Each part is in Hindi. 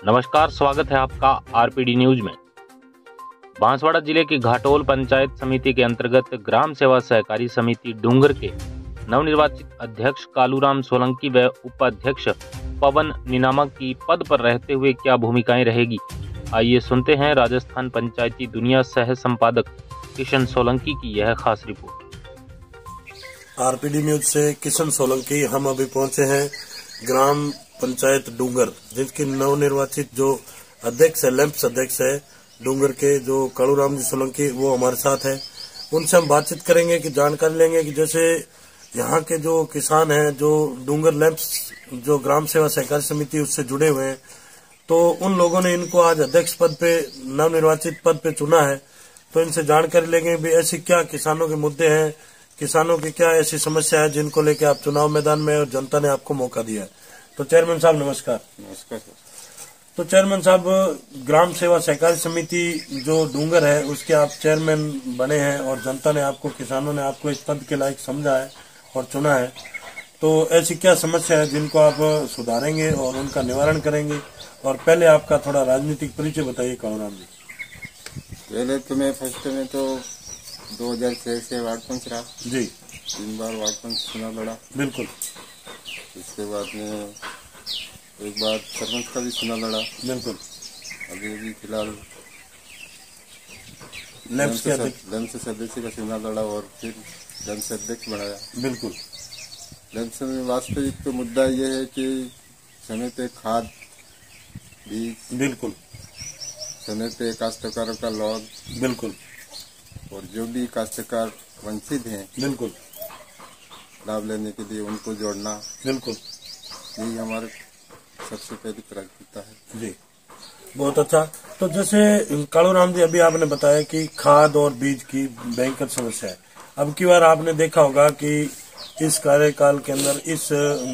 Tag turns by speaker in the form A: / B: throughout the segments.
A: नमस्कार, स्वागत है आपका आरपीडी न्यूज में। बांसवाड़ा जिले की घाटोल पंचायत समिति के अंतर्गत ग्राम सेवा सहकारी समिति डूंगर के नवनिर्वाचित अध्यक्ष कालूराम सोलंकी व उपाध्यक्ष पवन निनामा की पद पर रहते हुए क्या भूमिकाएं रहेगी, आइए सुनते हैं राजस्थान पंचायती दुनिया सह संपादक किशन सोलंकी की यह खास रिपोर्ट।
B: आरपीडी न्यूज से किशन सोलंकी। हम अभी पहुंचे हैं ग्राम पंचायत डूंगर, जिनके नवनिर्वाचित जो अध्यक्ष है, लैंप्स अध्यक्ष है डूंगर के, जो कालूराम जी सोलंकी, वो हमारे साथ है। उनसे हम बातचीत करेंगे कि जानकारी लेंगे कि जैसे यहाँ के जो किसान हैं, जो डूंगर लैंप्स जो ग्राम सेवा सहकारी समिति उससे जुड़े हुए हैं, तो उन लोगों ने इनको आज अध्यक्ष पद पे, नवनिर्वाचित पद पे चुना है। तो इनसे जानकारी लेंगे भी ऐसी क्या किसानों के मुद्दे हैं, किसानों की क्या ऐसी समस्या है जिनको लेकर आप चुनाव मैदान में और जनता ने आपको मौका दिया है। तो चेयरमैन साहब नमस्कार।
C: नमस्कार सर।
B: तो चेयरमैन साहब, ग्राम सेवा सहकारी समिति जो डूंगर है उसके आप चेयरमैन बने हैं और जनता ने आपको, किसानों ने आपको इस पद के लायक समझा है और चुना है। तो ऐसी क्या समस्या है जिनको आप सुधारेंगे और उनका निवारण करेंगे? और पहले आपका थोड़ा राजनीतिक परिचय बताइए कालूराम जी।
C: पहले तो मैं फर्स्ट में तो 2006 से वार्ड पंच रहा
B: जी।
C: 3 बार वार्ड पंच चुनाव लड़ा।
B: बिल्कुल।
C: इसके बाद में एक बार सरपंच का भी चुनाव लड़ा।
B: बिल्कुल।
C: अभी फिलहाल
B: लैंप्स
C: लैंप्स सदस्य का चुनाव लड़ा और फिर लैंप्स अध्यक्ष बनाया।
B: बिल्कुल।
C: लैंप्स में वास्तविक तो मुद्दा ये है कि समय पे खाद, बीज,
B: बिल्कुल,
C: समय पे काश्तकारों का लोन,
B: बिल्कुल,
C: और जो भी काश्तकार वंचित हैं,
B: बिल्कुल,
C: लाभ लेने के लिए उनको जोड़ना,
B: बिल्कुल,
C: यही हमारे सबसे पहली प्राथमिकता है।
B: जी, बहुत अच्छा। तो जैसे कालूराम जी, अभी आपने बताया कि खाद और बीज की भयंकर समस्या है। अब की बार आपने देखा होगा कि इस कार्यकाल के अंदर, इस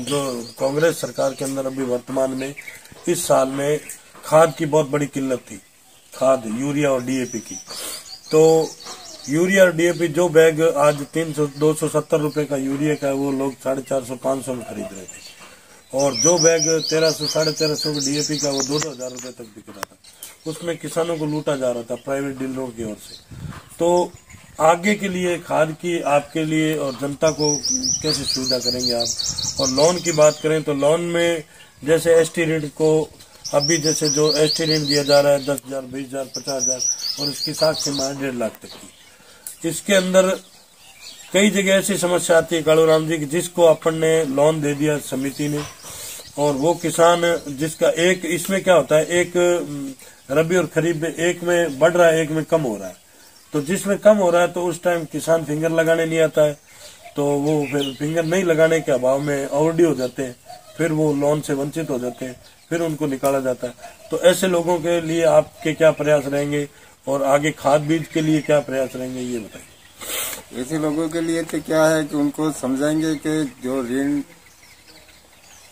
B: जो कांग्रेस सरकार के अंदर अभी वर्तमान में इस साल में खाद की बहुत बड़ी किल्लत थी, खाद, यूरिया और डीएपी की। तो यूरिया और डीएपी जो बैग आज 270 रुपए का यूरिया का, वो लोग 450-500 में खरीद रहे थे, और जो बैग 1300-1350 का डीएपी का, वो 2,000 रुपए तक बिक रहा था। उसमें किसानों को लूटा जा रहा था प्राइवेट डीलरों की ओर से। तो आगे के लिए खाद की आपके लिए और जनता को कैसे सुविधा करेंगे आप? और लोन की बात करें तो लोन में जैसे एसटी ऋण को, अभी जैसे जो एसटी ऋण दिया जा रहा है 10,000, 20,000, 50,000, और इसकी साख सीमा 1.5 लाख तक की। इसके अंदर कई जगह ऐसी समस्या आती है कालूराम जी, जिसको अपन ने लोन दे दिया समिति ने, और वो किसान जिसका एक, इसमें क्या होता है, एक रबी और खरीफ में एक में बढ़ रहा है, एक में कम हो रहा है। तो जिसमें कम हो रहा है तो उस टाइम किसान फिंगर लगाने नहीं आता है, तो वो फिर फिंगर नहीं लगाने के अभाव में ओवरड्यू हो जाते हैं, फिर वो लोन से वंचित हो जाते हैं, फिर उनको निकाला जाता है। तो ऐसे लोगों के लिए आपके क्या प्रयास रहेंगे और आगे खाद बीज के लिए क्या प्रयास रहेंगे, ये बताइए।
C: ऐसे लोगों के लिए तो क्या है कि उनको समझाएंगे कि जो ऋण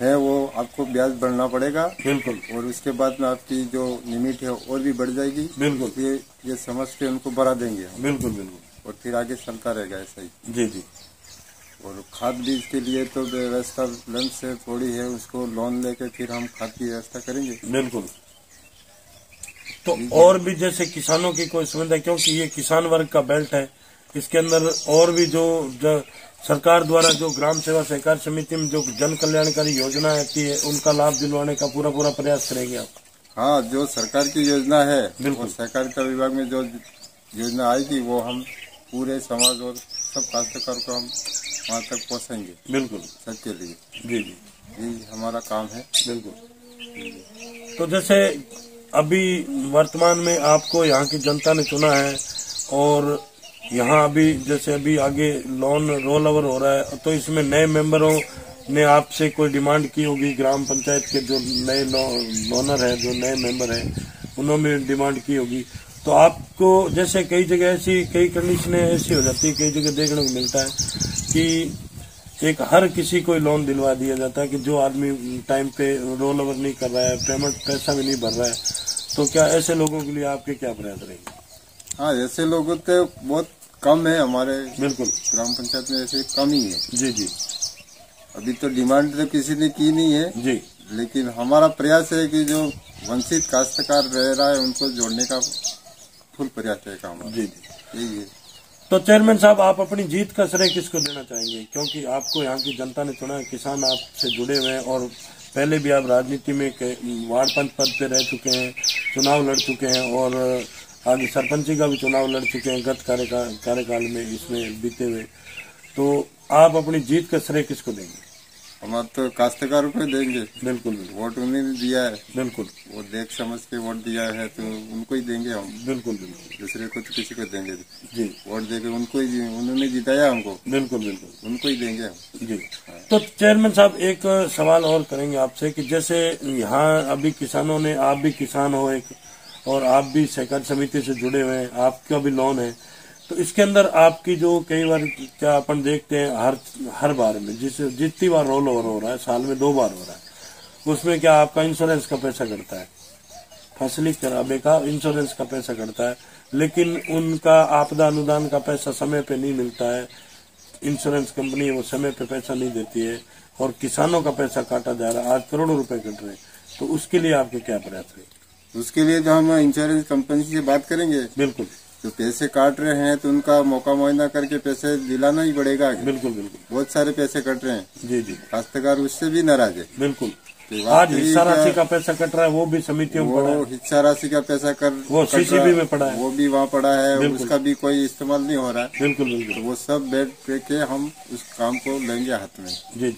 C: है वो आपको ब्याज बढ़ना पड़ेगा।
B: बिल्कुल।
C: और उसके बाद में आपकी जो लिमिट है और भी बढ़ जाएगी।
B: बिल्कुल।
C: ये समझ के उनको बढ़ा देंगे।
B: बिल्कुल बिल्कुल।
C: और फिर आगे चलता रहेगा ऐसा ही।
B: जी जी।
C: और खाद बीज के लिए तो व्यवस्था लंच से थोड़ी है, उसको लोन लेके फिर हम खाद की व्यवस्था करेंगे।
B: बिल्कुल। तो और भी जैसे किसानों की कोई सुविधा, क्योंकि ये किसान वर्ग का बेल्ट है, इसके अंदर और भी जो सरकार द्वारा जो ग्राम सेवा सहकारी समिति में जो जन कल्याणकारी योजना आती है, उनका लाभ दिलवाने का पूरा प्रयास करेंगे आप?
C: हाँ, जो सरकार की योजना है और सहकारिता विभाग में जो योजना आएगी वो हम पूरे समाज और सब काश्तकार को हम वहाँ तक पहुँचाएंगे। बिल्कुल, सबके लिए।
B: जी जी,
C: यही हमारा काम है।
B: बिल्कुल। तो जैसे अभी वर्तमान में आपको यहाँ की जनता ने चुना है, और यहाँ अभी जैसे अभी आगे लोन रोल ओवर हो रहा है, तो इसमें नए मेंबरों ने आपसे कोई डिमांड की होगी, ग्राम पंचायत के जो नए लोनर है, जो नए मेंबर हैं, उन्होंने डिमांड की होगी। तो आपको जैसे कई जगह ऐसी, कई कंडीशनें ऐसी हो जाती है, कई जगह देखने को मिलता है कि एक हर किसी को लोन दिलवा दिया जाता है कि जो आदमी टाइम पे रोल ओवर नहीं कर रहा है, पेमेंट पैसा भी नहीं भर रहा है। तो क्या ऐसे लोगों के लिए आपके क्या प्रयास रहेंगे?
C: हाँ, ऐसे लोगों तो बहुत कम है हमारे।
B: बिल्कुल।
C: ग्राम पंचायत में ऐसे कम ही है।
B: जी जी।
C: अभी तो डिमांड तो किसी ने की नहीं है
B: जी,
C: लेकिन हमारा प्रयास है कि जो वंचित काश्तकार रह रहा है उनको जोड़ने का फुल प्रयास है काम।
B: जी
C: यही है।
B: तो चेयरमैन साहब, आप अपनी जीत का श्रेय किसको देना चाहेंगे? क्योंकि आपको यहाँ की जनता ने चुना है, किसान आपसे जुड़े हुए हैं और पहले भी आप राजनीति में वार्ड पंच पद पे रह चुके हैं, चुनाव लड़ चुके हैं और आगे सरपंची का भी चुनाव लड़ चुके हैं गत कार्यकाल में इसमें बीते हुए। तो आप अपनी जीत का श्रेय किसको देंगे?
C: हम तो काश्तकारों को देंगे।
B: बिल्कुल,
C: वोट उन्हें दिया है।
B: बिल्कुल,
C: वो देख समझ के वोट दिया है तो उनको ही देंगे हम।
B: बिल्कुल,
C: दूसरे को तो किसी को देंगे
B: जी।
C: वोट देके उनको ही, उन्होंने जिताया हमको।
B: बिल्कुल,
C: उनको ही देंगे हम
B: जी। तो चेयरमैन साहब, एक सवाल और करेंगे आपसे कि जैसे यहाँ अभी किसानों ने, आप भी किसान हो एक, और आप भी सहकारी समिति से जुड़े हुए हैं, आपका भी लोन है, तो इसके अंदर आपकी जो कई बार क्या अपन देखते हैं हर बार में जितनी बार रोल ओवर हो रहा है, साल में 2 बार हो रहा है, उसमें क्या आपका इंश्योरेंस का पैसा कटता है, फसली खराबे का इंश्योरेंस का पैसा कटता है, लेकिन उनका आपदा अनुदान का पैसा समय पे नहीं मिलता है, इंश्योरेंस कंपनी वो समय पे पैसा नहीं देती है और किसानों का पैसा काटा जा रहा है, आज करोड़ों रुपए कट रहे हैं। तो उसके लिए आपके क्या प्रयास है?
C: उसके लिए तो हम इंश्योरेंस कंपनी से बात करेंगे।
B: बिल्कुल,
C: तो पैसे काट रहे हैं तो उनका मौका मुआयना करके पैसे दिलाना ही पड़ेगा।
B: बिल्कुल,
C: बहुत सारे पैसे कट रहे हैं।
B: जी,
C: काश्तकार उससे भी नाराज है।
B: बिल्कुल, आज हिस्सा राशि का पैसा कट रहा है, वो भी समितियों में पड़ा है।
C: हिस्सा राशि का पैसा
B: वो सीसीबी में पड़ा है,
C: वो भी वहाँ पड़ा है, उसका भी कोई इस्तेमाल नहीं हो रहा है।
B: बिल्कुल,
C: तो वो सब बैठ के हम उस काम को लेंगे हाथ में।
B: जी,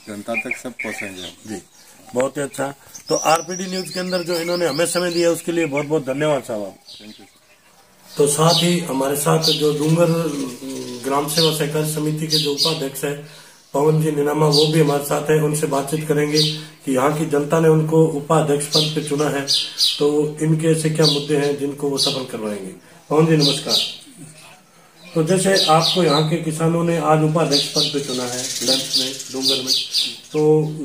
C: जनता तक सब पहुँचेंगे
B: जी। बहुत ही अच्छा। तो आरपीडी न्यूज के अंदर जो इन्होंने हमें समय दिया उसके लिए बहुत बहुत धन्यवाद साहब।
C: Thank you.
B: तो साथ ही हमारे साथ जो डूंगर ग्राम सेवा सहकारी समिति के जो उपाध्यक्ष है पवन जी निनामा, वो भी हमारे साथ है। उनसे बातचीत करेंगे कि यहाँ की जनता ने उनको उपाध्यक्ष पद पे चुना है, तो इनके ऐसे क्या मुद्दे हैं जिनको वो सफल करवाएंगे। पवन जी नमस्कार। तो जैसे आपको यहाँ के किसानों ने आज उपाध्यक्ष पद पे चुना है लंच में डूंगर में, तो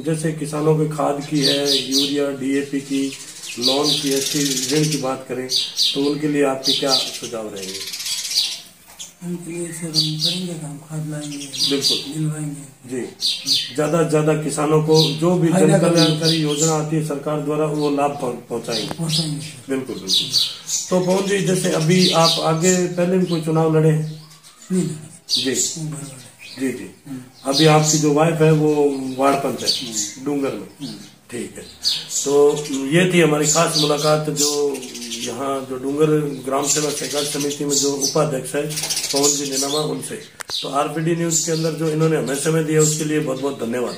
B: जैसे किसानों की खाद की है, यूरिया डीएपी की, लोन की, ऐसी ऋण की बात करें तो उनके लिए आपके क्या सुझाव रहेंगे?
D: उनके लिए सर हम करेंगे काम, खाद लाएंगे,
B: बिल्कुल
D: दिलवाएंगे
B: जी। ज्यादा से ज्यादा किसानों को जो भी जन कल्याणकारी योजना आती है सरकार द्वारा वो लाभ पहुंचाएंगे। बिल्कुल। तो पवन जी, जैसे अभी आप आगे पहले भी कोई चुनाव लड़े हैं? जी जी। अभी आपकी जो वाइफ है वो वार्ड पंच है डूंगर में, ठीक है। तो ये थी हमारी खास मुलाकात जो यहाँ जो डूंगर ग्राम सेवा सहकारी समिति में जो उपाध्यक्ष है पवन जी निनामा, उनसे। तो आरपीडी न्यूज के अंदर जो इन्होंने हमें समय दिया उसके लिए बहुत बहुत धन्यवाद।